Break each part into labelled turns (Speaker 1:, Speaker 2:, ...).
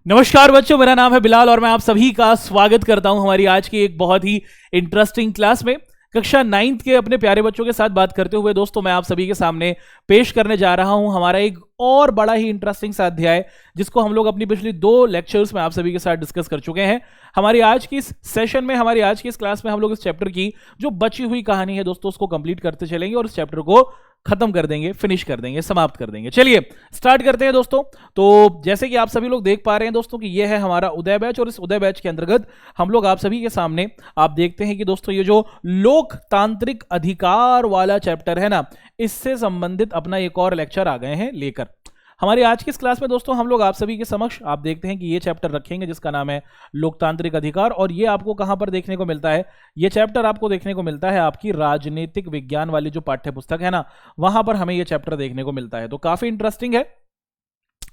Speaker 1: नमस्कार बच्चों, मेरा नाम है बिलाल और मैं आप सभी का स्वागत करता हूं हमारी आज की एक बहुत ही इंटरेस्टिंग क्लास में। कक्षा 9th के अपने प्यारे बच्चों के साथ बात करते हुए दोस्तों मैं आप सभी के सामने पेश करने जा रहा हूं हमारा एक और बड़ा ही इंटरेस्टिंग सा अध्याय, जिसको हम लोग अपनी पिछली 2 लेक्चर्स में आप सभी के साथ डिस्कस कर चुके हैं। हमारी आज की इस सेशन में, हमारी आज की इस क्लास में हम लोग इस चैप्टर की जो बची हुई कहानी है दोस्तों उसको कंप्लीट करते चलेंगे और इस चैप्टर को खत्म कर देंगे, फिनिश कर देंगे, समाप्त कर देंगे। चलिए स्टार्ट करते हैं दोस्तों। तो जैसे कि आप सभी लोग देख पा रहे हैं दोस्तों कि ये है हमारा उदय बैच और इस उदय बैच के अंतर्गत हम लोग आप सभी के सामने आप देखते हैं कि दोस्तों ये जो लोकतांत्रिक अधिकार वाला चैप्टर है ना, इससे संबंधित अपना एक और लेक्चर आ गए हैं लेकर। हमारी आज की इस क्लास में दोस्तों हम लोग आप सभी के समक्ष आप देखते हैं कि ये चैप्टर रखेंगे जिसका नाम है लोकतांत्रिक अधिकार। और ये आपको कहां पर देखने को मिलता है? ये चैप्टर आपको देखने को मिलता है आपकी राजनीतिक विज्ञान वाली जो पाठ्य पुस्तक है ना, वहां पर हमें ये चैप्टर देखने को मिलता है। तो काफी इंटरेस्टिंग है,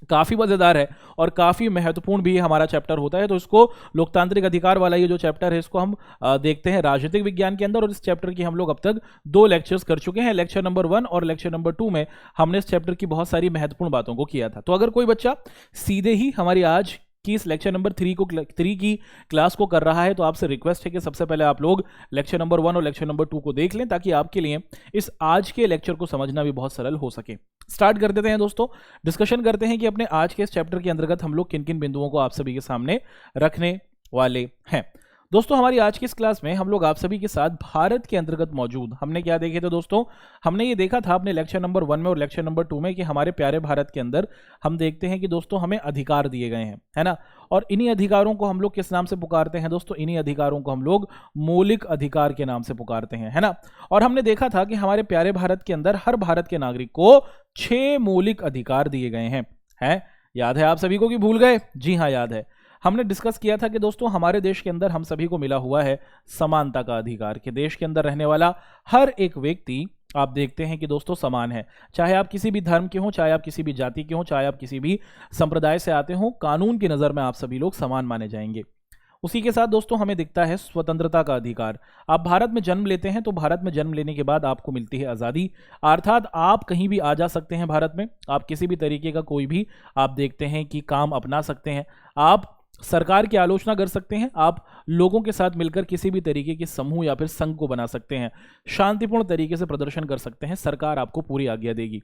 Speaker 1: काफी मजेदार है और काफी महत्वपूर्ण भी हमारा चैप्टर होता है। तो इसको लोकतांत्रिक अधिकार वाला ये जो चैप्टर है इसको हम देखते हैं राजनीतिक विज्ञान के अंदर। और इस चैप्टर की हम लोग अब तक 2 लेक्चर्स कर चुके हैं। लेक्चर नंबर 1 और लेक्चर नंबर 2 में हमने इस चैप्टर की बहुत सारी महत्वपूर्ण बातों को किया था। तो अगर कोई बच्चा सीधे ही हमारी आज कि इस लेक्चर नंबर 3 की क्लास को कर रहा है तो आपसे रिक्वेस्ट है कि सबसे पहले आप लोग लेक्चर नंबर 1 और लेक्चर नंबर 2 को देख लें, ताकि आपके लिए इस आज के लेक्चर को समझना भी बहुत सरल हो सके। स्टार्ट कर देते हैं दोस्तों, डिस्कशन करते हैं कि अपने आज के इस चैप्टर के अंतर्गत हम लोग किन किन बिंदुओं को आप सभी के सामने रखने वाले हैं। दोस्तों हमारी आज की इस क्लास में हम लोग आप सभी के साथ भारत के अंतर्गत मौजूद हमने क्या देखे थे दोस्तों? हमने ये देखा था अपने लेक्चर नंबर 1 में और लेक्चर नंबर 2 में कि हमारे प्यारे भारत के अंदर हम देखते हैं कि दोस्तों हमें अधिकार दिए गए हैं, है ना। और इन्हीं अधिकारों को हम लोग किस नाम से पुकारते हैं दोस्तों? इन्हीं अधिकारों को हम लोग मौलिक अधिकार के नाम से पुकारते हैं, है ना। और हमने देखा था कि हमारे प्यारे भारत के अंदर हर भारत के नागरिक को 6 मौलिक अधिकार दिए गए हैं। याद है आप सभी को कि भूल गए? जी हाँ, याद है। हमने डिस्कस किया था कि दोस्तों हमारे देश के अंदर हम सभी को मिला हुआ है समानता का अधिकार, कि देश के अंदर रहने वाला हर एक व्यक्ति आप देखते हैं कि दोस्तों समान है। चाहे आप किसी भी धर्म के हों, चाहे आप किसी भी जाति के हों, चाहे आप किसी भी संप्रदाय से आते हों, कानून की नज़र में आप सभी लोग समान माने जाएंगे। उसी के साथ दोस्तों हमें दिखता है स्वतंत्रता का अधिकार। आप भारत में जन्म लेते हैं तो भारत में जन्म लेने के बाद आपको मिलती है आज़ादी, अर्थात आप कहीं भी आ जा सकते हैं भारत में। आप किसी भी तरीके का कोई भी आप देखते हैं कि काम अपना सकते हैं, आप सरकार की आलोचना कर सकते हैं, आप लोगों के साथ मिलकर किसी भी तरीके के समूह या फिर संघ को बना सकते हैं, शांतिपूर्ण तरीके से प्रदर्शन कर सकते हैं, सरकार आपको पूरी आज्ञा देगी।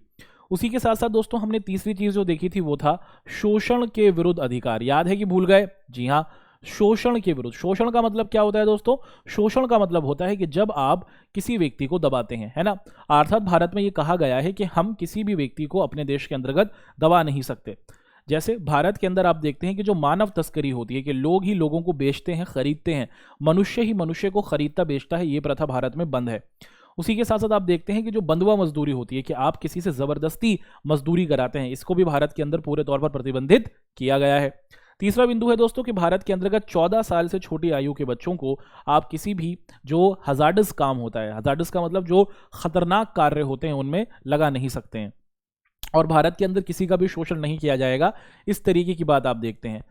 Speaker 1: उसी के साथ साथ दोस्तों हमने तीसरी चीज जो देखी थी वो था शोषण के विरुद्ध अधिकार। याद है कि भूल गए? जी हाँ, शोषण के विरुद्ध। शोषण का मतलब क्या होता है दोस्तों? शोषण का मतलब होता है कि जब आप किसी व्यक्ति को दबाते हैं, है ना। अर्थात भारत में ये कहा गया है कि हम किसी भी व्यक्ति को अपने देश के अंतर्गत दबा नहीं सकते। जैसे भारत के अंदर आप देखते हैं कि जो मानव तस्करी होती है, कि लोग ही लोगों को बेचते हैं, खरीदते हैं, मनुष्य ही मनुष्य को खरीदता बेचता है, ये प्रथा भारत में बंद है। उसी के साथ साथ आप देखते हैं कि जो बंधुआ मजदूरी होती है, कि आप किसी से जबरदस्ती मजदूरी कराते हैं, इसको भी भारत के अंदर पूरे तौर पर प्रतिबंधित किया गया है। तीसरा बिंदु है दोस्तों कि भारत के अंतर्गत 14 साल से छोटी आयु के बच्चों को आप किसी भी जो हजार्डस काम होता है, हजार्डस का मतलब जो खतरनाक कार्य होते हैं, उनमें लगा नहीं सकते हैं। और भारत के अंदर किसी का भी शोषण नहीं किया जाएगा, इस तरीके की बात आप देखते हैं।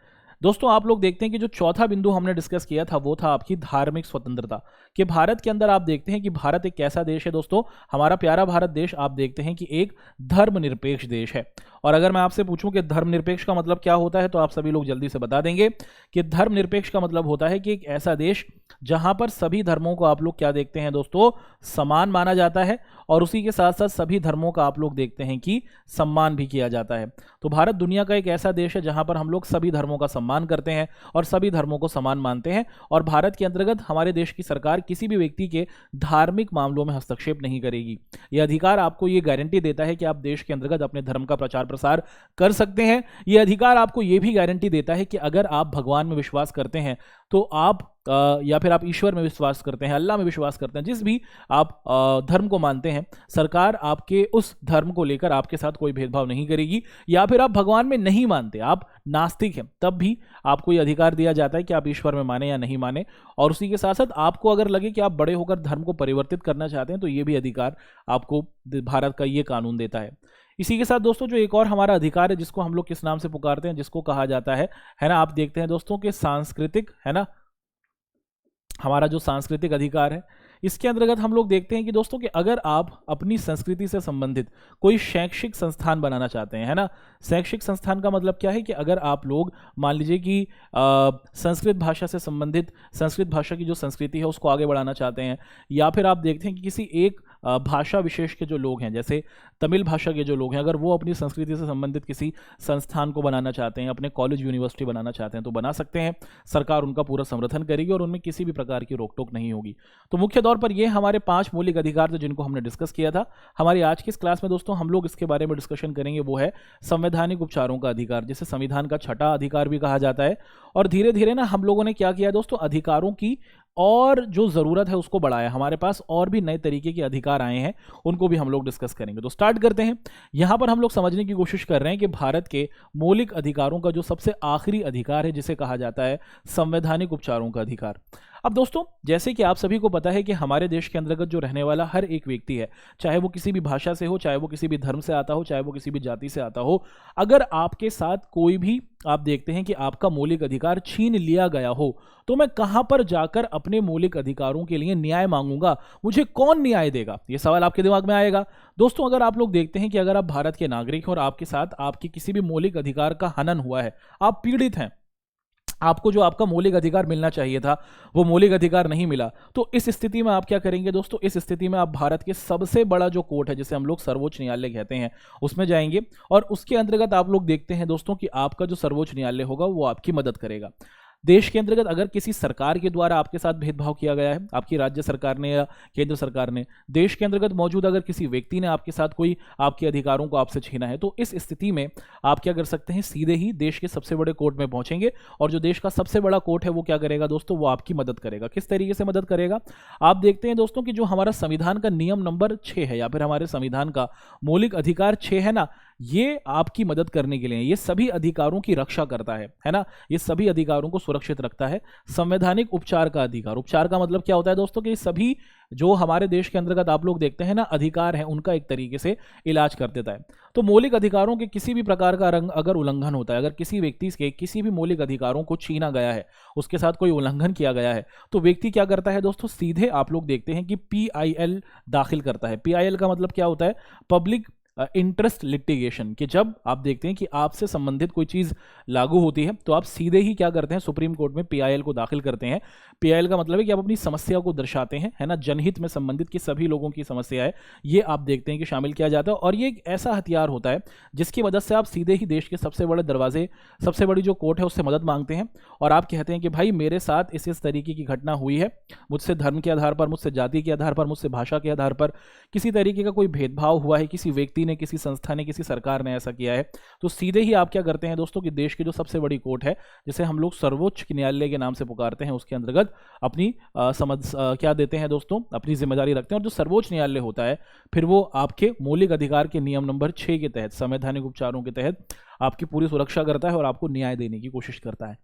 Speaker 1: दोस्तों आप लोग देखते हैं कि जो चौथा बिंदु हमने डिस्कस किया था वो था आपकी धार्मिक स्वतंत्रता, कि भारत के अंदर आप देखते हैं कि भारत एक ऐसा देश है दोस्तों, हमारा प्यारा भारत देश आप देखते हैं कि एक धर्मनिरपेक्ष देश है। और अगर मैं आपसे पूछूं कि धर्मनिरपेक्ष का मतलब क्या होता है, तो आप सभी लोग जल्दी से बता देंगे कि धर्मनिरपेक्ष का मतलब होता है कि एक ऐसा देश जहां पर सभी धर्मों को आप लोग क्या देखते हैं दोस्तों? समान माना जाता है, और उसी के साथ साथ सभी धर्मों का आप लोग देखते हैं कि सम्मान भी किया जाता है। तो भारत दुनिया का एक ऐसा देश है जहां पर हम लोग सभी धर्मों का सम्मान करते हैं और सभी धर्मों को समान मानते हैं। और भारत के अंतर्गत हमारे देश की सरकार किसी भी व्यक्ति के धार्मिक मामलों में हस्तक्षेप नहीं करेगी। यह अधिकार आपको ये गारंटी देता है कि आप देश के अंतर्गत अपने धर्म का प्रचार प्रसार कर सकते हैं। यह अधिकार आपको यह भी गारंटी देता है कि अगर आप भगवान में विश्वास करते हैं तो आप या फिर आप ईश्वर में विश्वास करते हैं, अल्लाह में विश्वास करते हैं, जिस भी आप धर्म को मानते हैं, सरकार आपके उस धर्म को लेकर आपके साथ कोई भेदभाव नहीं करेगी। या फिर आप भगवान में नहीं मानते, आप नास्तिक हैं, तब भी आपको ये अधिकार दिया जाता है कि आप ईश्वर में माने या नहीं माने। और उसी के साथ साथ आपको अगर लगे कि आप बड़े होकर धर्म को परिवर्तित करना चाहते हैं तो ये भी अधिकार आपको भारत का ये कानून देता है। इसी के साथ दोस्तों जो एक और हमारा अधिकार है जिसको हम लोग किस नाम से पुकारते हैं, जिसको कहा जाता है ना, आप देखते हैं दोस्तों कि सांस्कृतिक, है ना, हमारा जो सांस्कृतिक अधिकार है, इसके अंतर्गत हम लोग देखते हैं कि दोस्तों कि अगर आप अपनी संस्कृति से संबंधित कोई शैक्षिक संस्थान बनाना चाहते हैं, है ना, शैक्षिक संस्थान का मतलब क्या है कि अगर आप लोग मान लीजिए कि संस्कृत भाषा से संबंधित संस्कृत भाषा की जो संस्कृति है उसको आगे बढ़ाना चाहते हैं, या फिर आप देखते हैं कि किसी एक भाषा विशेष के जो लोग हैं, जैसे तमिल भाषा के जो लोग हैं, अगर वो अपनी संस्कृति से संबंधित किसी संस्थान को बनाना चाहते हैं, अपने कॉलेज यूनिवर्सिटी बनाना चाहते हैं, तो बना सकते हैं। सरकार उनका पूरा समर्थन करेगी और उनमें किसी भी प्रकार की रोक टोक नहीं होगी। तो मुख्य तौर पर ये हमारे 5 मौलिक अधिकार थे जिनको हमने डिस्कस किया था। हमारी आज की इस क्लास में दोस्तों हम लोग इसके बारे में डिस्कशन करेंगे, वो है संवैधानिक उपचारों का अधिकार, जिसे संविधान का छठा अधिकार भी कहा जाता है। और धीरे धीरे ना हम लोगों ने क्या किया दोस्तों, अधिकारों की और जो ज़रूरत है उसको बढ़ाया। हमारे पास और भी नए तरीके के अधिकार आए हैं, उनको भी हम लोग डिस्कस करेंगे। तो स्टार्ट करते हैं। यहाँ पर हम लोग समझने की कोशिश कर रहे हैं कि भारत के मौलिक अधिकारों का जो सबसे आखिरी अधिकार है जिसे कहा जाता है संवैधानिक उपचारों का अधिकार। अब दोस्तों जैसे कि आप सभी को पता है कि हमारे देश के अंतर्गत जो रहने वाला हर एक व्यक्ति है, चाहे वो किसी भी भाषा से हो, चाहे वो किसी भी धर्म से आता हो, चाहे वो किसी भी जाति से आता हो, अगर आपके साथ कोई भी आप देखते हैं कि आपका मौलिक अधिकार छीन लिया गया हो, तो मैं कहां पर जाकर अपने मौलिक अधिकारों के लिए न्याय मांगूंगा, मुझे कौन न्याय देगा, ये सवाल आपके दिमाग में आएगा। दोस्तों अगर आप लोग देखते हैं कि अगर आप भारत के नागरिक हैं और आपके साथ आपके किसी भी मौलिक अधिकार का हनन हुआ है, आप पीड़ित हैं, आपको जो आपका मौलिक अधिकार मिलना चाहिए था वो मौलिक अधिकार नहीं मिला, तो इस स्थिति में आप क्या करेंगे दोस्तों, इस स्थिति में आप भारत के सबसे बड़ा जो कोर्ट है जिसे हम लोग सर्वोच्च न्यायालय कहते हैं उसमें जाएंगे और उसके अंतर्गत आप लोग देखते हैं दोस्तों कि आपका जो सर्वोच्च न्यायालय होगा वो आपकी मदद करेगा। देश के अंतर्गत अगर किसी सरकार के द्वारा आपके साथ भेदभाव किया गया है, आपकी राज्य सरकार ने या केंद्र सरकार ने, देश के अंतर्गत मौजूद अगर किसी व्यक्ति ने आपके साथ कोई आपके अधिकारों को आपसे छीना है, तो इस स्थिति में आप क्या कर सकते हैं, सीधे ही देश के सबसे बड़े कोर्ट में पहुंचेंगे और जो देश का सबसे बड़ा कोर्ट है वो क्या करेगा दोस्तों, वो आपकी मदद करेगा। किस तरीके से मदद करेगा, आप देखते हैं दोस्तों कि जो हमारा संविधान का नियम नंबर 6 है या फिर हमारे संविधान का मौलिक अधिकार 6 है ना, ये आपकी मदद करने के लिए, ये सभी अधिकारों की रक्षा करता है ना, ये सभी अधिकारों को सुरक्षित रखता है। संवैधानिक उपचार का अधिकार, उपचार का मतलब क्या होता है दोस्तों कि सभी जो हमारे देश के अंतर्गत आप लोग देखते हैं ना अधिकार हैं, उनका एक तरीके से इलाज कर देता है। तो मौलिक अधिकारों के किसी भी प्रकार का अगर उल्लंघन होता है, अगर किसी व्यक्ति के किसी भी मौलिक अधिकारों को छीना गया है, उसके साथ कोई उल्लंघन किया गया है, तो व्यक्ति क्या करता है दोस्तों, सीधे आप लोग देखते हैं कि PIL दाखिल करता है। PIL का मतलब क्या होता है, पब्लिक इंटरेस्ट लिटिगेशन, कि जब आप देखते हैं कि आपसे संबंधित कोई चीज लागू होती है तो आप सीधे ही क्या करते हैं, सुप्रीम कोर्ट में PIL को दाखिल करते हैं। PIL का मतलब है कि आप अपनी समस्या को दर्शाते हैं, है ना, जनहित में संबंधित की सभी लोगों की समस्या है, ये आप देखते हैं कि शामिल किया जाता है। और ये एक ऐसा हथियार होता है जिसकी मदद से आप सीधे ही देश के सबसे बड़े दरवाजे, सबसे बड़ी जो कोर्ट है उससे मदद मांगते हैं और आप कहते हैं कि भाई मेरे साथ इस तरीके की घटना हुई है, मुझसे धर्म के आधार पर, मुझसे जाति के आधार पर, मुझसे भाषा के आधार पर किसी तरीके का कोई भेदभाव हुआ है, किसी व्यक्ति ने, किसी संस्था ने, किसी सरकार ने ऐसा किया है, तो सीधे ही आप क्या करते हैं दोस्तों कि देश की जो सबसे बड़ी कोर्ट है जिसे हम लोग सर्वोच्च न्यायालय के नाम से पुकारते हैं, उसके अंतर्गत अपनी क्या देते हैं दोस्तों, अपनी जिम्मेदारी रखते हैं। और जो सर्वोच्च न्यायालय होता है फिर वो आपके मौलिक अधिकार के नियम नंबर 6 के तहत, संवैधानिक उपचारों के तहत आपकी पूरी सुरक्षा करता है और आपको न्याय देने की कोशिश करता है।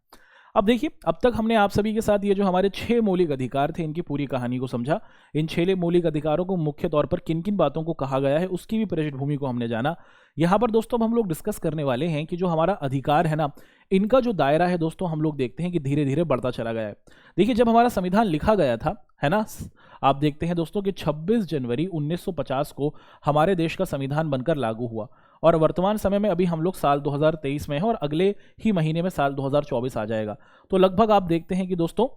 Speaker 1: अब देखिए, अब तक हमने आप सभी के साथ ये जो हमारे 6 मौलिक अधिकार थे इनकी पूरी कहानी को समझा। इन 6 मौलिक अधिकारों को मुख्य तौर पर किन किन बातों को कहा गया है उसकी भी पृष्ठभूमि को हमने जाना। यहाँ पर दोस्तों हम लोग डिस्कस करने वाले हैं कि जो हमारा अधिकार है ना, इनका जो दायरा है दोस्तों हम लोग देखते हैं कि धीरे धीरे बढ़ता चला गया है। देखिए जब हमारा संविधान लिखा गया था, है ना, आप देखते हैं दोस्तों कि 26 जनवरी 1950 को हमारे देश का संविधान बनकर लागू हुआ और वर्तमान समय में अभी हम लोग साल 2023 में हैं और अगले ही महीने में साल 2024 आ जाएगा। तो लगभग आप देखते हैं कि दोस्तों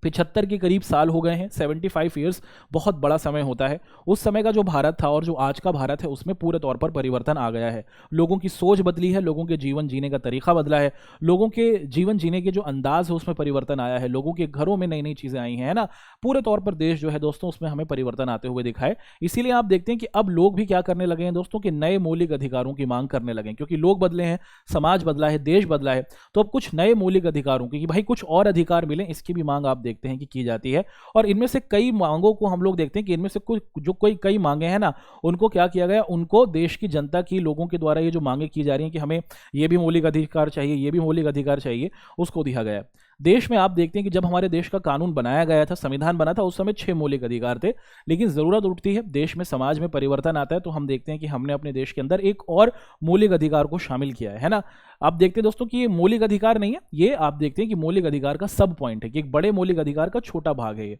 Speaker 1: 75 के करीब साल हो गए हैं। 75 ईयर्स बहुत बड़ा समय होता है। उस समय का जो भारत था और जो आज का भारत है उसमें पूरे तौर पर परिवर्तन आ गया है। लोगों की सोच बदली है, लोगों के जीवन जीने का तरीका बदला है, लोगों के जीवन जीने के जो अंदाज है उसमें परिवर्तन आया है, लोगों के घरों में नई नई चीज़ें आई हैं, है ना। पूरे तौर पर देश जो है दोस्तों उसमें हमें परिवर्तन आते हुए दिखा है। इसीलिए आप देखते हैं कि अब लोग भी क्या करने लगे हैं दोस्तों कि नए मौलिक अधिकारों की मांग करने लगे हैं, क्योंकि लोग बदले हैं, समाज बदला है, देश बदला है। तो अब कुछ नए मौलिक अधिकारों की, कि भाई कुछ और अधिकार मिले, इसकी भी मांग आप देखते हैं कि की जाती है। और इनमें से कई मांगों को हम लोग देखते हैं कि इनमें से कुछ कई मांगे हैं ना, उनको क्या किया गया, उनको देश की जनता की, लोगों के द्वारा ये जो मांगे की जा रही हैं कि हमें ये भी मौलिक अधिकार चाहिए, ये भी मौलिक अधिकार चाहिए, उसको दिया गया है। देश में आप देखते हैं कि जब हमारे देश का कानून बनाया गया था, संविधान बना था, उस समय 6 मौलिक अधिकार थे। लेकिन जरूरत उठती है, देश में, समाज में परिवर्तन आता है, तो हम देखते हैं कि हमने अपने देश के अंदर एक और मौलिक अधिकार को शामिल किया है ना। आप देखते हैं दोस्तों कि ये मौलिक अधिकार नहीं है, ये आप देखते हैं कि मौलिक अधिकार का सब पॉइंट है, कि एक बड़े मौलिक अधिकार का छोटा भाग है ये।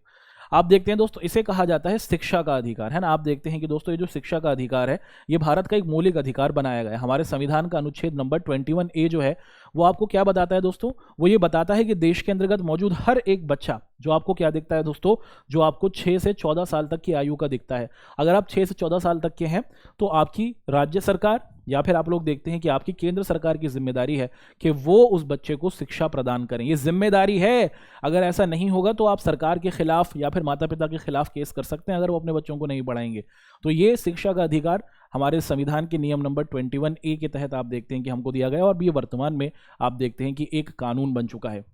Speaker 1: आप देखते हैं दोस्तों, इसे कहा जाता है शिक्षा का अधिकार, है ना। आप देखते हैं कि दोस्तों ये जो शिक्षा का अधिकार है, ये भारत का एक मौलिक अधिकार बनाया गया है। हमारे संविधान का अनुच्छेद नंबर 21A जो है वो आपको क्या बताता है दोस्तों, वो ये बताता है कि देश के अंतर्गत मौजूद हर एक बच्चा, जो आपको क्या दिखता है दोस्तों, जो आपको 6 से 14 साल तक की आयु का दिखता है, अगर आप 6 से 14 साल तक के हैं तो आपकी राज्य सरकार या फिर आप लोग देखते हैं कि आपकी केंद्र सरकार की जिम्मेदारी है कि वो उस बच्चे को शिक्षा प्रदान करें। ये जिम्मेदारी है। अगर ऐसा नहीं होगा तो आप सरकार के खिलाफ या फिर माता पिता के खिलाफ केस कर सकते हैं अगर वो अपने बच्चों को नहीं पढ़ाएंगे। तो ये शिक्षा का अधिकार हमारे संविधान के नियम नंबर 21A के तहत आप देखते हैं कि हमको दिया गया, और ये वर्तमान में आप देखते हैं कि एक कानून बन चुका है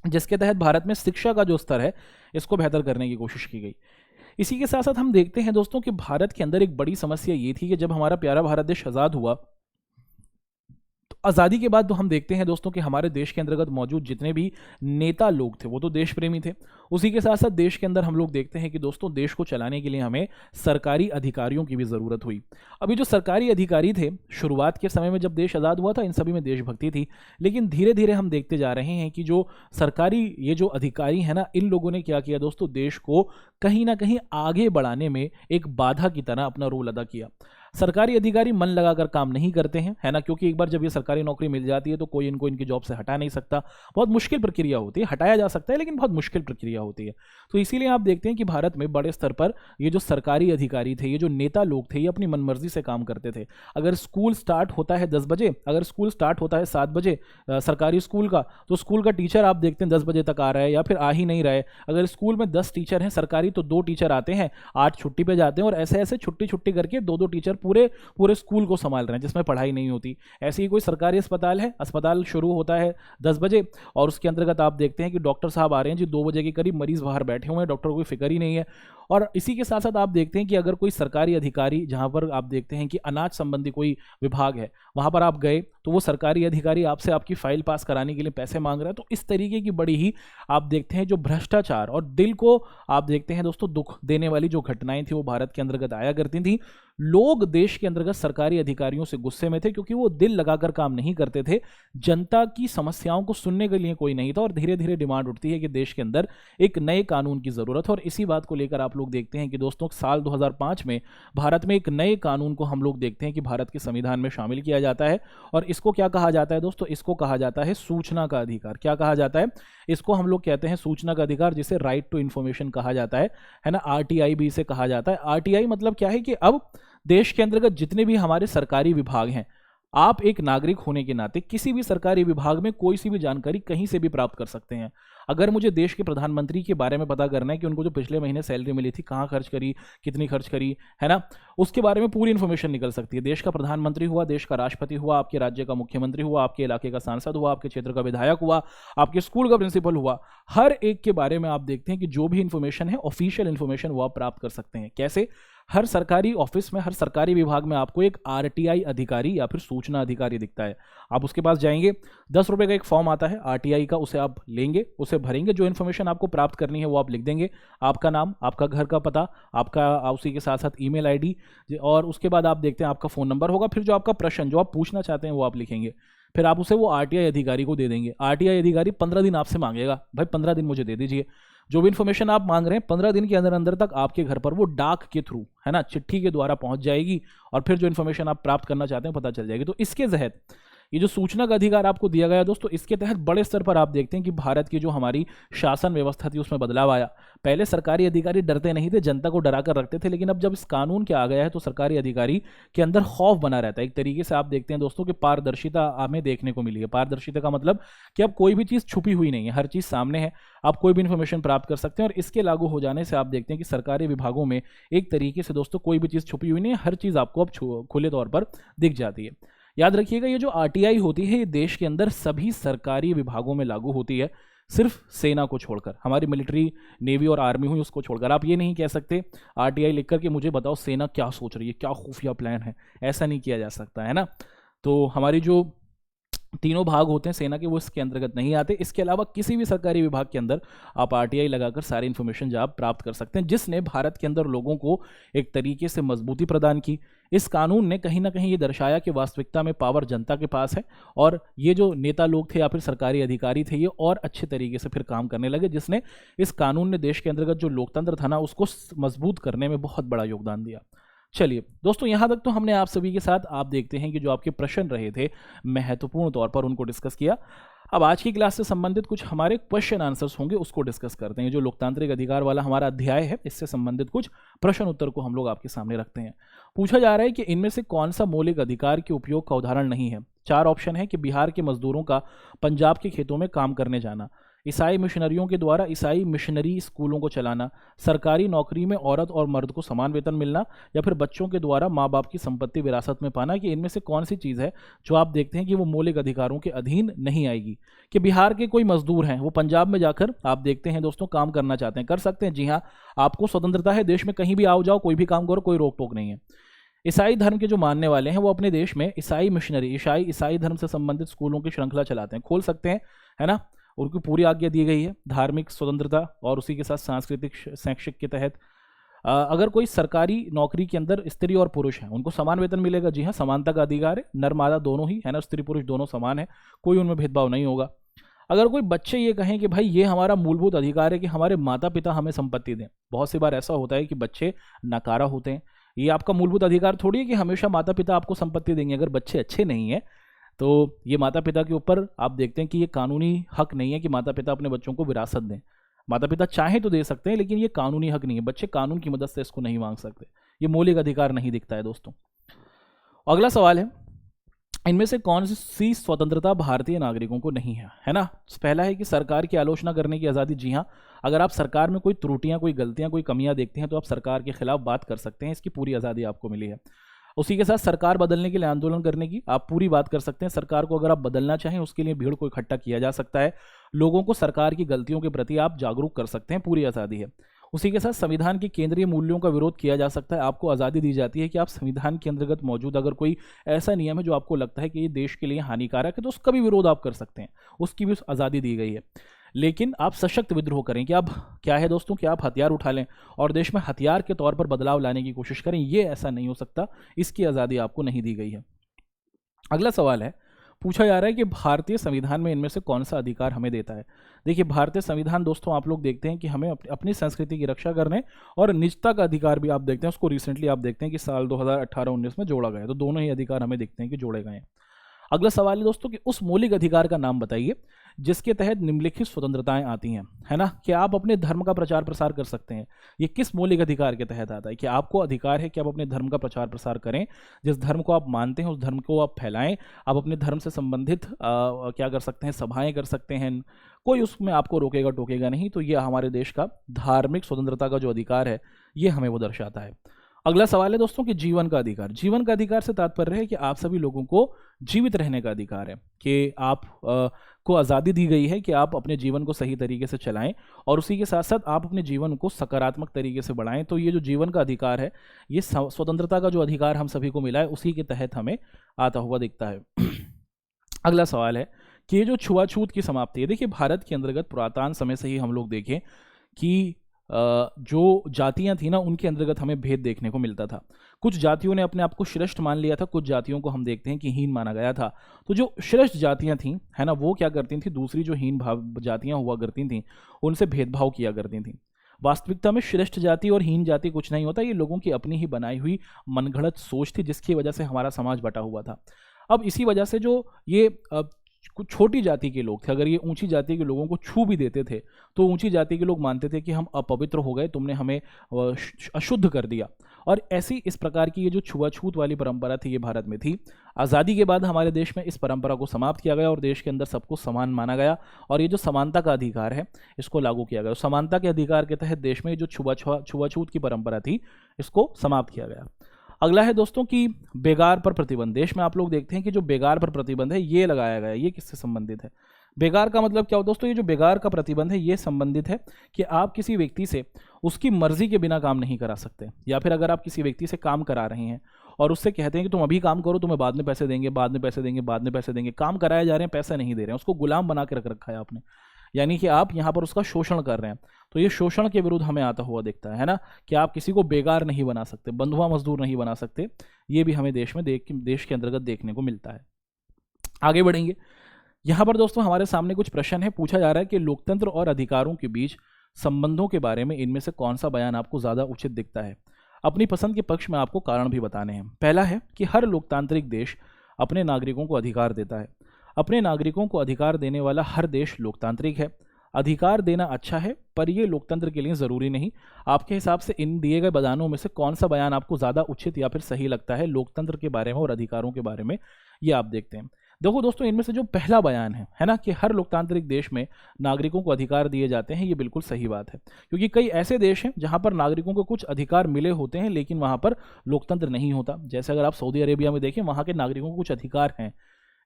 Speaker 1: जिसके तहत भारत में शिक्षा का जो स्तर है इसको बेहतर करने की कोशिश की गई। इसी के साथ साथ हम देखते हैं दोस्तों कि भारत के अंदर एक बड़ी समस्या ये थी कि जब हमारा प्यारा भारत देश आज़ाद हुआ, तो आज़ादी के बाद तो हम देखते हैं दोस्तों कि हमारे देश के अंतर्गत मौजूद जितने भी नेता लोग थे वो तो देश प्रेमी थे। उसी के साथ साथ देश के अंदर हम लोग देखते हैं कि दोस्तों देश को चलाने के लिए हमें सरकारी अधिकारियों की भी ज़रूरत हुई। अभी जो सरकारी अधिकारी थे, शुरुआत के समय में जब देश आज़ाद हुआ था इन सभी में देशभक्ति थी, लेकिन धीरे धीरे हम देखते जा रहे हैं कि जो सरकारी ये जो अधिकारी हैं ना, इन लोगों ने क्या किया दोस्तों, देश को कहीं ना कहीं आगे बढ़ाने में एक बाधा की तरह अपना रोल अदा किया। सरकारी अधिकारी मन लगाकर काम नहीं करते हैं, है ना, क्योंकि एक बार जब ये सरकारी नौकरी मिल जाती है तो कोई इनको इनकी जॉब से हटा नहीं सकता। बहुत मुश्किल प्रक्रिया होती है, हटाया जा सकता है लेकिन बहुत मुश्किल प्रक्रिया होती है। तो इसीलिए आप देखते हैं कि भारत में बड़े स्तर पर ये जो सरकारी अधिकारी थे, ये जो नेता लोग थे, ये अपनी मनमर्जी से काम करते थे। अगर स्कूल स्टार्ट होता है 10 बजे, अगर स्कूल स्टार्ट होता है 7 बजे सरकारी स्कूल का, तो स्कूल का टीचर आप देखते हैं 10 बजे तक आ रहा है या फिर आ ही नहीं रहा है। अगर स्कूल में 10 टीचर हैं सरकारी तो 2 टीचर आते हैं, 8 छुट्टी पे जाते हैं, और ऐसे ऐसे छुट्टी छुट्टी करके 2-2 टीचर पूरे पूरे स्कूल को संभाल रहे हैं जिसमें पढ़ाई नहीं होती। ऐसे ही कोई सरकारी अस्पताल है, अस्पताल शुरू होता है 10 बजे और उसके अंतर्गत आप देखते हैं कि डॉक्टर साहब आ रहे हैं जी 2 बजे के करीब, मरीज बाहर बैठे हुए हैं, डॉक्टर को कोई फिक्र ही नहीं है। और इसी के साथ साथ आप देखते हैं कि अगर कोई सरकारी अधिकारी, जहां पर आप देखते हैं कि अनाज संबंधी कोई विभाग है, वहां पर आप गए तो वो सरकारी अधिकारी आपसे आपकी फाइल पास कराने के लिए पैसे मांग रहा है। तो इस तरीके की बड़ी ही आप देखते हैं जो भ्रष्टाचार और दिल को आप देखते हैं दोस्तों दुख देने वाली जो घटनाएं थी वो भारत के अंतर्गत आया करती थी। लोग देश के अंतर्गत सरकारी अधिकारियों से गुस्से में थे क्योंकि वो दिल लगाकर काम नहीं करते थे, जनता की समस्याओं को सुनने के लिए कोई नहीं था। और धीरे धीरे डिमांड उठती है कि देश के अंदर एक नए कानून की जरूरत है। और इसी बात को लेकर आप लोग देखते हैं कि दोस्तों साल 2005 में भारत में एक नए कानून को हम लोग देखते हैं कि भारत के संविधान में शामिल किया जाता है। और इसको क्या कहा जाता है दोस्तों, इसको कहा जाता है सूचना का अधिकार। क्या कहा जाता है इसको, हम लोग कहते हैं सूचना का अधिकार, जिसे राइट टू इंफॉर्मेशन कहा जाता है ना। आरटीआई भी इसे कहा जाता है। आरटीआई मतलब क्या है कि अब देश के अंतर्गत जितने भी हमारे सरकारी विभाग हैं, आप एक नागरिक होने के नाते किसी भी सरकारी विभाग में कोई सी भी जानकारी कहीं से भी प्राप्त कर सकते हैं। अगर मुझे देश के प्रधानमंत्री के बारे में पता करना है कि उनको जो पिछले महीने सैलरी मिली थी कहाँ खर्च करी, कितनी खर्च करी, है ना, उसके बारे में पूरी इन्फॉर्मेशन निकल सकती है। देश का प्रधानमंत्री हुआ, देश का राष्ट्रपति हुआ, आपके राज्य का मुख्यमंत्री हुआ, आपके इलाके का सांसद हुआ, आपके क्षेत्र का विधायक हुआ, आपके स्कूल का प्रिंसिपल हुआ, हर एक के बारे में आप देखते हैं कि जो भी इन्फॉर्मेशन है ऑफिशियल इन्फॉर्मेशन वो आप प्राप्त कर सकते हैं। कैसे? हर सरकारी ऑफिस में, हर सरकारी विभाग में आपको एक आरटीआई अधिकारी या फिर सूचना अधिकारी दिखता है। आप उसके पास जाएंगे, 10 रुपए का एक फॉर्म आता है आरटीआई का, उसे आप लेंगे, उसे भरेंगे, जो इन्फॉर्मेशन आपको प्राप्त करनी है वो आप लिख देंगे, आपका नाम, आपका घर का पता, आपका उसी के साथ साथ ईमेल आईडी, और उसके बाद आप देखते हैं आपका फ़ोन नंबर होगा। फिर जो आपका प्रश्न जो आप पूछना चाहते हैं वो आप लिखेंगे, फिर आप उसे वो आरटीआई अधिकारी को दे देंगे। आरटीआई अधिकारी 15 दिन आपसे मांगेगा, भाई 15 दिन मुझे दे दीजिए। जो भी इन्फॉर्मेशन आप मांग रहे हैं 15 दिन के अंदर अंदर तक आपके घर पर वो डाक के थ्रू, है ना, चिट्ठी के द्वारा पहुंच जाएगी और फिर जो इन्फॉर्मेशन आप प्राप्त करना चाहते हैं पता चल जाएगी। तो इसके तहत ये जो सूचना का अधिकार आपको दिया गया दोस्तों, इसके तहत बड़े स्तर पर आप देखते हैं कि भारत की जो हमारी शासन व्यवस्था थी उसमें बदलाव आया। पहले सरकारी अधिकारी डरते नहीं थे, जनता को डरा कर रखते थे, लेकिन अब जब इस कानून के आ गया है तो सरकारी अधिकारी के अंदर खौफ बना रहता है। एक तरीके से आप देखते हैं दोस्तों कि पारदर्शिता हमें देखने को मिली है। पारदर्शिता का मतलब कि अब कोई भी चीज़ छुपी हुई नहीं है, हर चीज़ सामने है, आप कोई भी इन्फॉर्मेशन प्राप्त कर सकते हैं। और इसके लागू हो जाने से आप देखते हैं कि सरकारी विभागों में एक तरीके से दोस्तों कोई भी चीज़ छुपी हुई नहीं है, हर चीज़ आपको अब खुले तौर पर दिख जाती है। याद रखिएगा, ये जो आरटीआई होती है ये देश के अंदर सभी सरकारी विभागों में लागू होती है, सिर्फ सेना को छोड़कर। हमारी मिलिट्री, नेवी और आर्मी हुई उसको छोड़कर। आप ये नहीं कह सकते आरटीआई लिख करके मुझे बताओ सेना क्या सोच रही है, क्या खुफिया प्लान है, ऐसा नहीं किया जा सकता, है ना। तो हमारी जो तीनों भाग होते हैं सेना के, वो इसके अंतर्गत नहीं आते। इसके अलावा किसी भी सरकारी विभाग के अंदर आप आरटीआई लगाकर सारी इन्फॉर्मेशन जो आप प्राप्त कर सकते हैं, जिसने भारत के अंदर लोगों को एक तरीके से मजबूती प्रदान की। इस कानून ने कहीं ना कहीं ये दर्शाया कि वास्तविकता में पावर जनता के पास है, और ये जो नेता लोग थे या फिर सरकारी अधिकारी थे, ये और अच्छे तरीके से फिर काम करने लगे, जिसने इस कानून ने देश के अंतर्गत जो लोकतंत्र था ना, उसको मजबूत करने में बहुत बड़ा योगदान दिया। चलिए दोस्तों, यहाँ तक तो हमने आप सभी के साथ, आप देखते हैं कि जो आपके प्रश्न रहे थे महत्वपूर्ण तौर पर उनको डिस्कस किया। अब आज की क्लास से संबंधित कुछ हमारे क्वेश्चन आंसर्स होंगे, उसको डिस्कस करते हैं। जो लोकतांत्रिक अधिकार वाला हमारा अध्याय है, इससे संबंधित कुछ प्रश्न उत्तर को हम लोग आपके सामने रखते हैं। पूछा जा रहा है कि इनमें से कौन सा मौलिक अधिकार के उपयोग का उदाहरण नहीं है। 4 ऑप्शन है कि बिहार के मजदूरों का पंजाब के खेतों में काम करने जाना, ईसाई मिशनरियों के द्वारा ईसाई मिशनरी स्कूलों को चलाना, सरकारी नौकरी में औरत और मर्द को समान वेतन मिलना, या फिर बच्चों के द्वारा माँ बाप की संपत्ति विरासत में पाना, कि इनमें से कौन सी चीज़ है जो आप देखते हैं कि वो मौलिक अधिकारों के अधीन नहीं आएगी। कि बिहार के कोई मजदूर हैं, वो पंजाब में जाकर आप देखते हैं दोस्तों काम करना चाहते हैं, कर सकते हैं। जी हाँ, आपको स्वतंत्रता है, देश में कहीं भी आओ जाओ, कोई भी काम करो, कोई रोक टोक नहीं है। ईसाई धर्म के जो मानने वाले हैं, वो अपने देश में ईसाई मिशनरी, ईसाई धर्म से संबंधित स्कूलों की श्रृंखला चलाते हैं, खोल सकते हैं, है ना। उनको पूरी आज्ञा दी गई है, धार्मिक स्वतंत्रता और उसी के साथ सांस्कृतिक शैक्षिक के तहत। अगर कोई सरकारी नौकरी के अंदर स्त्री और पुरुष हैं, उनको समान वेतन मिलेगा। जी हाँ, समानता का अधिकार है, नर मादा दोनों ही, है ना, स्त्री पुरुष दोनों समान है, कोई उनमें भेदभाव नहीं होगा। अगर कोई बच्चे ये कहें कि भाई ये हमारा मूलभूत अधिकार है कि हमारे माता पिता हमें संपत्ति दें, बहुत सी बार ऐसा होता है कि बच्चे नकारा होते हैं। ये आपका मूलभूत अधिकार थोड़ी है कि हमेशा माता पिता आपको संपत्ति देंगे। अगर बच्चे अच्छे नहीं हैं तो ये माता पिता के ऊपर आप देखते हैं कि ये कानूनी हक नहीं है कि माता पिता अपने बच्चों को विरासत दें। माता पिता चाहे तो दे सकते हैं, लेकिन ये कानूनी हक नहीं है, बच्चे कानून की मदद से इसको नहीं मांग सकते, ये मौलिक अधिकार नहीं दिखता है दोस्तों। अगला सवाल है, इनमें से कौन सी स्वतंत्रता भारतीय नागरिकों को नहीं है, है ना। पहला है कि सरकार की आलोचना करने की आज़ादी। जी हाँ, अगर आप सरकार में कोई त्रुटियां, कोई गलतियां, कोई कमियां देखते हैं तो आप सरकार के खिलाफ बात कर सकते हैं, इसकी पूरी आज़ादी आपको मिली है। उसी के साथ सरकार बदलने के लिए आंदोलन करने की आप पूरी बात कर सकते हैं। सरकार को अगर आप बदलना चाहें, उसके लिए भीड़ को इकट्ठा किया जा सकता है, लोगों को सरकार की गलतियों के प्रति आप जागरूक कर सकते हैं, पूरी आज़ादी है। उसी के साथ संविधान के केंद्रीय मूल्यों का विरोध किया जा सकता है, आपको आज़ादी दी जाती है कि आप संविधान के अंतर्गत मौजूद अगर कोई ऐसा नियम है जो आपको लगता है कि ये देश के लिए हानिकारक है, तो उसका भी विरोध आप कर सकते हैं, उसकी भी आज़ादी दी गई है। लेकिन आप सशक्त विद्रोह करें, कि आप क्या है दोस्तों कि आप हथियार उठा लें और देश में हथियार के तौर पर बदलाव लाने की कोशिश करें, ये ऐसा नहीं हो सकता, इसकी आज़ादी आपको नहीं दी गई है। अगला सवाल है, पूछा जा रहा है कि भारतीय संविधान में इनमें से कौन सा अधिकार हमें देता है। देखिए, भारतीय संविधान दोस्तों आप लोग देखते हैं कि हमें अपनी संस्कृति की रक्षा करने और निजता का अधिकार भी आप देखते हैं, उसको रिसेंटली आप देखते हैं कि साल 2018-19 में जोड़ा गया है, तो दोनों ही अधिकार हमें दिखते हैं कि जोड़े गए हैं। अगला सवाल है दोस्तों कि उस मौलिक अधिकार का नाम बताइए जिसके तहत निम्नलिखित स्वतंत्रताएं आती हैं, है ना। कि आप अपने धर्म का प्रचार प्रसार कर सकते हैं, ये किस मौलिक अधिकार के तहत आता है। कि आपको अधिकार है कि आप अपने धर्म का प्रचार प्रसार करें, जिस धर्म को आप मानते हैं उस धर्म को आप फैलाएं, आप अपने धर्म से संबंधित क्या कर सकते हैं, सभाएं कर सकते हैं, कोई उसमें आपको रोकेगा टोकेगा नहीं। तो ये हमारे देश का धार्मिक स्वतंत्रता का जो अधिकार है, ये हमें वो दर्शाता है। अगला सवाल है दोस्तों कि जीवन का अधिकार। जीवन का अधिकार से तात्पर्य है कि आप सभी लोगों को जीवित रहने का अधिकार है, कि आप को आज़ादी दी गई है कि आप अपने जीवन को सही तरीके से चलाएं और उसी के साथ साथ आप अपने जीवन को सकारात्मक तरीके से बढ़ाएं। तो ये जो जीवन का अधिकार है, ये स्वतंत्रता का जो अधिकार हम सभी को मिला है, उसी के तहत हमें आता हुआ दिखता है। अगला सवाल है कि ये जो छुआछूत की समाप्ति है। देखिए, भारत के अंतर्गत पुरातन समय से ही हम लोग देखें कि जो जातियां थी ना, उनके अंतर्गत हमें भेद देखने को मिलता था। कुछ जातियों ने अपने आप को श्रेष्ठ मान लिया था, कुछ जातियों को हम देखते हैं कि हीन माना गया था। तो जो श्रेष्ठ जातियां थीं, है ना, वो क्या करती थी, दूसरी जो हीन जातियां हुआ करती थीं, उनसे भेदभाव किया करती थीं। वास्तविकता में श्रेष्ठ जाति और हीन जाति कुछ नहीं होता, ये लोगों की अपनी ही बनाई हुई मनगढ़ंत सोच थी, जिसकी वजह से हमारा समाज बटा हुआ था। अब इसी वजह से जो ये कुछ छोटी जाति के लोग थे, अगर ये ऊंची जाति के लोगों को छू भी देते थे तो ऊंची जाति के लोग मानते थे कि हम अपवित्र हो गए, तुमने हमें अशुद्ध कर दिया। और ऐसी इस प्रकार की ये जो छुआछूत वाली परंपरा थी, ये भारत में थी। आज़ादी के बाद हमारे देश में इस परंपरा को समाप्त किया गया और देश के अंदर सबको समान माना गया और ये जो समानता का अधिकार है, इसको लागू किया गया। समानता के अधिकार के तहत देश में जो छुआछूत की परंपरा थी, इसको समाप्त किया गया। अगला है दोस्तों कि बेगार पर प्रतिबंध। देश में आप लोग देखते हैं कि जो बेगार पर प्रतिबंध है, ये लगाया गया है। ये किससे संबंधित है? बेगार का मतलब क्या हो दोस्तों? ये जो बेगार का प्रतिबंध है, ये संबंधित है कि आप किसी व्यक्ति से उसकी मर्जी के बिना काम नहीं करा सकते, या फिर अगर आप किसी व्यक्ति से काम करा रहे हैं और उससे कहते हैं कि तुम अभी काम करो, तुम्हें बाद में पैसे देंगे, बाद में पैसे देंगे, बाद में पैसे देंगे। काम कराए जा रहे हैं, पैसा नहीं दे रहे हैं, उसको गुलाम बना के रख रखा है आपने, यानी कि आप यहाँ पर उसका शोषण कर रहे हैं। तो ये शोषण के विरुद्ध हमें आता हुआ दिखता है ना, कि आप किसी को बेकार नहीं बना सकते, बंधुआ मजदूर नहीं बना सकते। ये भी हमें देश में देश के अंतर्गत देखने को मिलता है। आगे बढ़ेंगे। यहाँ पर दोस्तों हमारे सामने कुछ प्रश्न है, पूछा जा रहा है कि लोकतंत्र और अधिकारों के बीच संबंधों के बारे में इनमें से कौन सा बयान आपको ज़्यादा उचित दिखता है। अपनी पसंद के पक्ष में आपको कारण भी बताने हैं। पहला है कि हर लोकतांत्रिक देश अपने नागरिकों को अधिकार देता है। अपने नागरिकों को अधिकार देने वाला हर देश लोकतांत्रिक है। अधिकार देना अच्छा है, पर यह लोकतंत्र के लिए ज़रूरी नहीं। आपके हिसाब से इन दिए गए बयानों में से कौन सा बयान आपको ज़्यादा उचित या फिर सही लगता है लोकतंत्र के बारे में और अधिकारों के बारे में, ये आप देखते हैं। देखो दोस्तों, इनमें से जो पहला बयान है ना, कि हर लोकतांत्रिक देश में नागरिकों को अधिकार दिए जाते हैं, ये बिल्कुल सही बात है। क्योंकि कई ऐसे देश हैं जहां पर नागरिकों को कुछ अधिकार मिले होते हैं लेकिन वहां पर लोकतंत्र नहीं होता। जैसे अगर आप सऊदी अरेबिया में देखें, वहां के नागरिकों को कुछ अधिकार हैं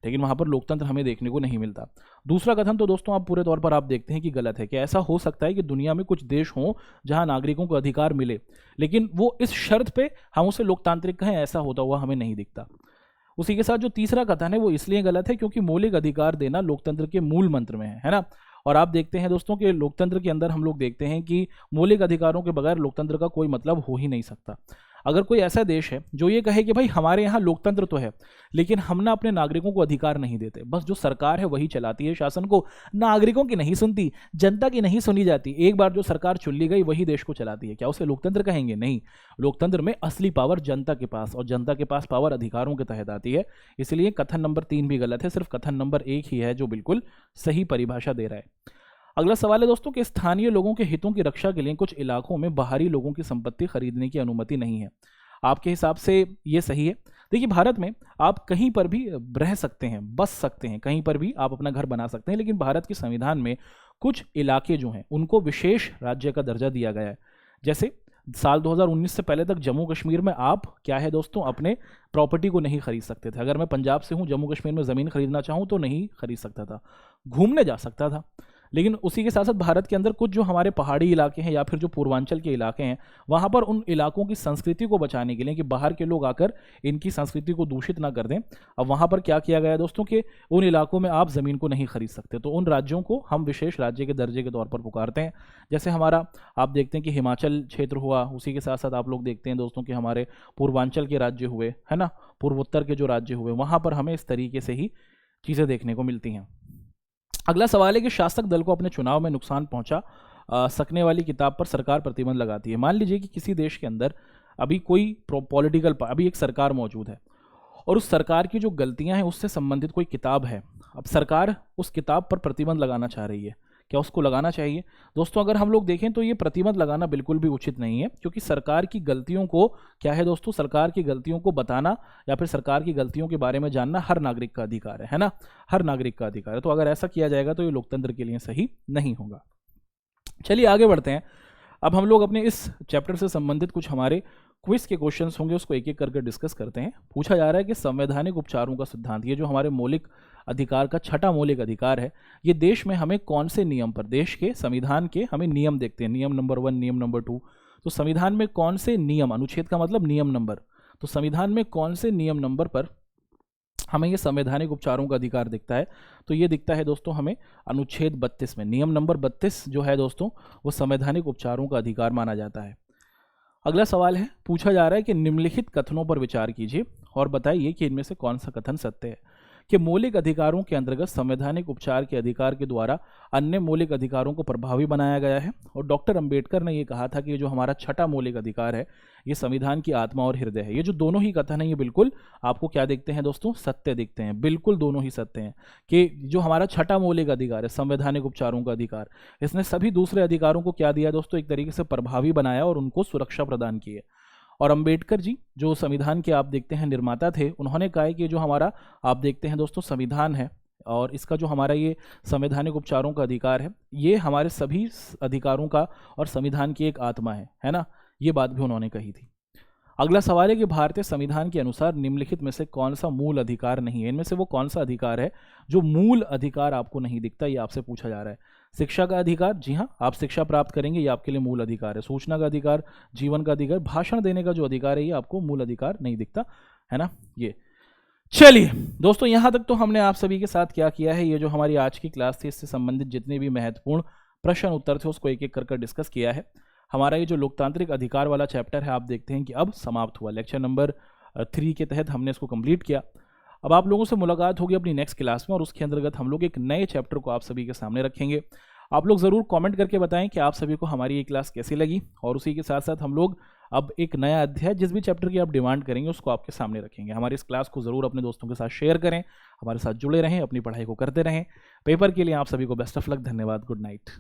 Speaker 1: लेकिन वहां पर लोकतंत्र हमें देखने को नहीं मिलता। दूसरा कथन तो दोस्तों आप पूरे तौर पर आप देखते हैं कि गलत है, कि ऐसा हो सकता है कि दुनिया में कुछ देश हों जहां नागरिकों को अधिकार मिले, लेकिन वो इस शर्त पे हम उसे लोकतांत्रिक कहें, ऐसा होता हुआ हमें नहीं दिखता। उसी के साथ जो तीसरा कथन है वो इसलिए गलत है क्योंकि मौलिक अधिकार देना लोकतंत्र के मूल मंत्र में है ना। और आप देखते हैं दोस्तों कि लोकतंत्र के अंदर हम लोग देखते हैं कि मौलिक अधिकारों के बगैर लोकतंत्र का कोई मतलब हो ही नहीं सकता। अगर कोई ऐसा देश है जो ये कहे कि भाई हमारे यहाँ लोकतंत्र तो है लेकिन हम ना अपने नागरिकों को अधिकार नहीं देते, बस जो सरकार है वही चलाती है शासन को, नागरिकों की नहीं सुनती, जनता की नहीं सुनी जाती, एक बार जो सरकार चुन ली गई वही देश को चलाती है, क्या उसे लोकतंत्र कहेंगे? नहीं। लोकतंत्र में असली पावर जनता के पास, और जनता के पास पावर अधिकारों के तहत आती है। इसलिए कथन नंबर 3 भी गलत है, सिर्फ कथन नंबर 1 ही है जो बिल्कुल सही परिभाषा दे रहा है। अगला सवाल है दोस्तों कि स्थानीय लोगों के हितों की रक्षा के लिए कुछ इलाकों में बाहरी लोगों की संपत्ति खरीदने की अनुमति नहीं है। आपके हिसाब से ये सही है? देखिए, भारत में आप कहीं पर भी रह सकते हैं, बस सकते हैं, कहीं पर भी आप अपना घर बना सकते हैं, लेकिन भारत के संविधान में कुछ इलाके जो हैं उनको विशेष राज्य का दर्जा दिया गया है। जैसे साल 2019 से पहले तक जम्मू कश्मीर में आप क्या है दोस्तों अपने प्रॉपर्टी को नहीं खरीद सकते थे। अगर मैं पंजाब से हूँ, जम्मू कश्मीर में ज़मीन खरीदना चाहूँ तो नहीं खरीद सकता था, घूमने जा सकता था। लेकिन उसी के साथ साथ भारत के अंदर कुछ जो हमारे पहाड़ी इलाके हैं या फिर जो पूर्वांचल के इलाके हैं, वहाँ पर उन इलाकों की संस्कृति को बचाने के लिए कि बाहर के लोग आकर इनकी संस्कृति को दूषित ना कर दें, अब वहाँ पर क्या किया गया दोस्तों कि उन इलाकों में आप ज़मीन को नहीं खरीद सकते। तो उन राज्यों को हम विशेष राज्य के दर्जे के तौर पर पुकारते हैं। जैसे हमारा आप देखते हैं कि हिमाचल क्षेत्र हुआ, उसी के साथ साथ आप लोग देखते हैं दोस्तों कि हमारे पूर्वांचल के राज्य हुए, है ना, पूर्वोत्तर के जो राज्य हुए, वहाँ पर हमें इस तरीके से ही चीज़ें देखने को मिलती हैं। अगला सवाल है कि शासक दल को अपने चुनाव में नुकसान पहुंचा सकने वाली किताब पर सरकार प्रतिबंध लगाती है। मान लीजिए कि किसी देश के अंदर अभी कोई अभी एक सरकार मौजूद है और उस सरकार की जो गलतियां हैं उससे संबंधित कोई किताब है। अब सरकार उस किताब पर प्रतिबंध लगाना चाह रही है, क्या उसको लगाना चाहिए? दोस्तों अगर हम लोग देखें तो ये प्रतिबंध लगाना बिल्कुल भी उचित नहीं है, क्योंकि सरकार की गलतियों को क्या है दोस्तों, सरकार की गलतियों को बताना या फिर सरकार की गलतियों के बारे में जानना हर नागरिक का अधिकार है ना, हर नागरिक का अधिकार है। तो अगर ऐसा किया जाएगा तो ये लोकतंत्र के लिए सही नहीं होगा। चलिए आगे बढ़ते हैं। अब हम लोग अपने इस चैप्टर से संबंधित कुछ हमारे क्विज के क्वेश्चंस होंगे, उसको एक एक करके डिस्कस करते हैं। पूछा जा रहा है कि संवैधानिक उपचारों का सिद्धांत, ये जो हमारे मौलिक अधिकार का छठा मौलिक अधिकार है, ये देश में हमें कौन से नियम पर, देश के संविधान के हमें नियम देखते हैं, नियम नंबर 1, नियम नंबर 2, तो संविधान में कौन से नियम, अनुच्छेद का मतलब नियम नंबर, तो संविधान में कौन से नियम नंबर पर हमें ये संवैधानिक उपचारों का अधिकार दिखता है? तो ये दिखता है दोस्तों हमें अनुच्छेद 32 में, नियम नंबर 32 जो है दोस्तों वो संवैधानिक उपचारों का अधिकार माना जाता है। अगला सवाल है, पूछा जा रहा है कि निम्नलिखित कथनों पर विचार कीजिए और बताइए कि इनमें से कौन सा कथन सत्य है। कि मौलिक अधिकारों के अंतर्गत संवैधानिक उपचार के अधिकार के द्वारा अन्य मौलिक अधिकारों को प्रभावी बनाया गया है। और डॉक्टर अंबेडकर ने ये कहा था कि ये जो हमारा छठा मौलिक अधिकार है ये संविधान की आत्मा और हृदय है। ये जो दोनों ही कथन है ये बिल्कुल आपको क्या दिखते हैं दोस्तों, सत्य दिखते हैं, बिल्कुल दोनों ही सत्य हैं। कि जो हमारा छठा मौलिक अधिकार है संवैधानिक उपचारों का अधिकार, इसने सभी दूसरे अधिकारों को क्या दिया दोस्तों, एक तरीके से प्रभावी बनाया और उनको सुरक्षा प्रदान की है। और अंबेडकर जी जो संविधान के आप देखते हैं निर्माता थे, उन्होंने कहा है कि जो हमारा आप देखते हैं दोस्तों संविधान है और इसका जो हमारा ये संवैधानिक उपचारों का अधिकार है, ये हमारे सभी अधिकारों का और संविधान की एक आत्मा है ना, ये बात भी उन्होंने कही थी। अगला सवाल है कि भारतीय संविधान के अनुसार निम्नलिखित में से कौन सा मूल अधिकार नहीं है। इनमें से वो कौन सा अधिकार है जो मूल अधिकार आपको नहीं दिखता, ये आपसे पूछा जा रहा है। शिक्षा का अधिकार, जी हाँ, आप शिक्षा प्राप्त करेंगे, ये आपके लिए मूल अधिकार है। सूचना का अधिकार, जीवन का अधिकार, भाषण देने का जो अधिकार है ये आपको मूल अधिकार नहीं दिखता, है ना। ये चलिए दोस्तों, यहां तक तो हमने आप सभी के साथ क्या किया है, ये जो हमारी आज की क्लास थी इससे संबंधित जितने भी महत्वपूर्ण प्रश्न उत्तर थे उसको एक एक कर डिस्कस किया है। हमारा ये जो लोकतांत्रिक अधिकार वाला चैप्टर है आप देखते हैं कि अब समाप्त हुआ। लेक्चर नंबर 3 के तहत हमने इसको कंप्लीट किया। अब आप लोगों से मुलाकात होगी अपनी नेक्स्ट क्लास में और उसके अंतर्गत हम लोग एक नए चैप्टर को आप सभी के सामने रखेंगे। आप लोग ज़रूर कमेंट करके बताएं कि आप सभी को हमारी ये क्लास कैसी लगी, और उसी के साथ साथ हम लोग अब एक नया अध्याय जिस भी चैप्टर की आप डिमांड करेंगे उसको आपके सामने रखेंगे। हमारी इस क्लास को ज़रूर अपने दोस्तों के साथ शेयर करें, हमारे साथ जुड़े रहें, अपनी पढ़ाई को करते रहें। पेपर के लिए आप सभी को बेस्ट ऑफ लक। धन्यवाद। Good night.